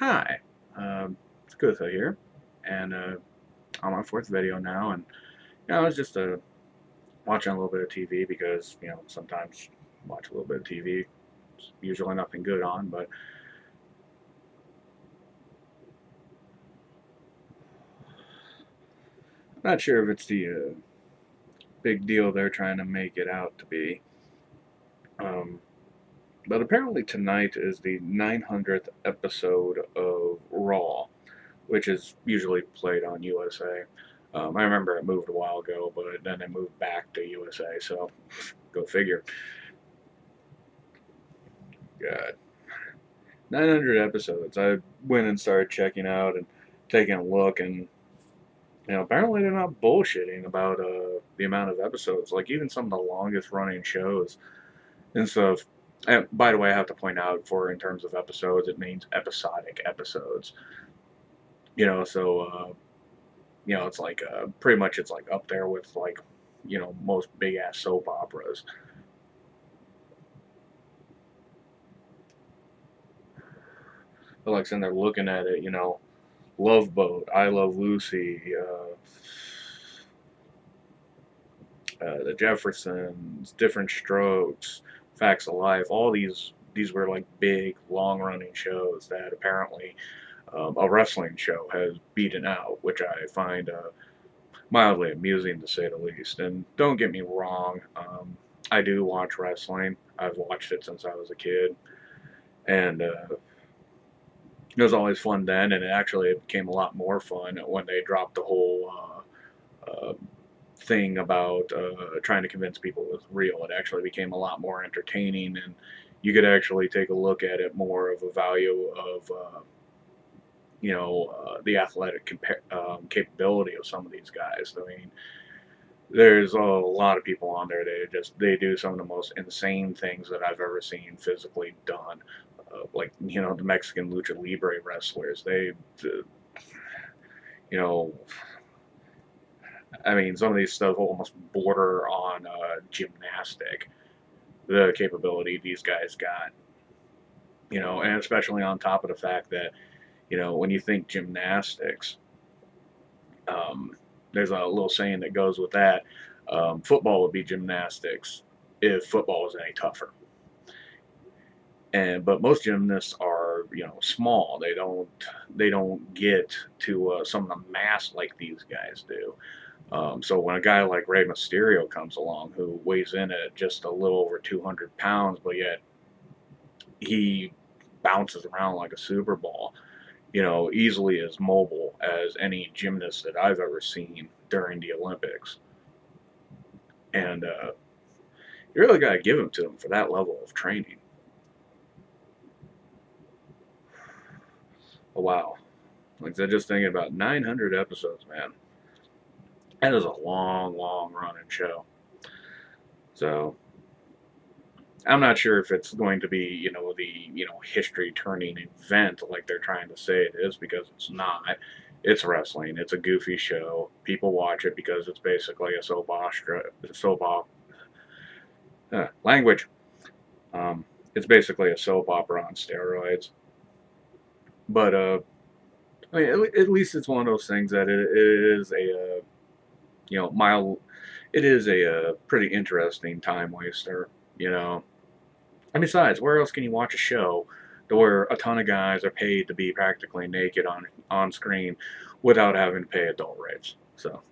Hi, it's Gutha here, and on my fourth video now, and I was just watching a little bit of TV because sometimes watch a little bit of TV. It's usually nothing good on, but I'm not sure if it's the big deal they're trying to make it out to be. Um, but apparently tonight is the 900th episode of Raw, which is usually played on USA. I remember it moved a while ago, but then it moved back to USA, so go figure. God, 900 episodes. I went and started checking out and taking a look, and apparently they're not bullshitting about the amount of episodes. Like even some of the longest running shows and stuff. And by the way, I have to point out for in terms of episodes, it means episodic episodes. So it's like pretty much it's like up there with like most big ass soap operas. But like sitting there looking at it, Love Boat, I Love Lucy, the Jeffersons, Different Strokes, Facts of Life. All these were like big, long running shows that apparently a wrestling show has beaten out, which I find mildly amusing to say the least. And don't get me wrong, I do watch wrestling. I've watched it since I was a kid, and it was always fun then. And it became a lot more fun when they dropped the whole thing about trying to convince people it was real. It actually became a lot more entertaining, and you could actually take a look at it more of a value of the athletic capability of some of these guys. I mean, there's a lot of people on there that they do some of the most insane things that I've ever seen physically done. Like the Mexican lucha libre wrestlers, you know I mean, some of these stuff almost border on gymnastic. The capability these guys got, and especially on top of the fact that, when you think gymnastics, um, there's a little saying that goes with that. Football would be gymnastics if football was any tougher. But most gymnasts are small. They don't get to some of the mass like these guys do. So when a guy like Rey Mysterio comes along, who weighs in at just a little over 200 pounds, but yet he bounces around like a Super Ball, easily as mobile as any gymnast that I've ever seen during the Olympics. And you really got to give him to him for that level of training. Oh, wow. Like, I just thinking about 900 episodes, man. That is a long, long running show. So, I'm not sure if it's going to be, the history turning event like they're trying to say it is, because it's not. It's wrestling. It's a goofy show. People watch it because it's basically a language. It's basically a soap opera on steroids. But I mean, at least it's one of those things that it is a mild. It is a pretty interesting time waster. And besides, where else can you watch a show where a ton of guys are paid to be practically naked on screen without having to pay adult rates? So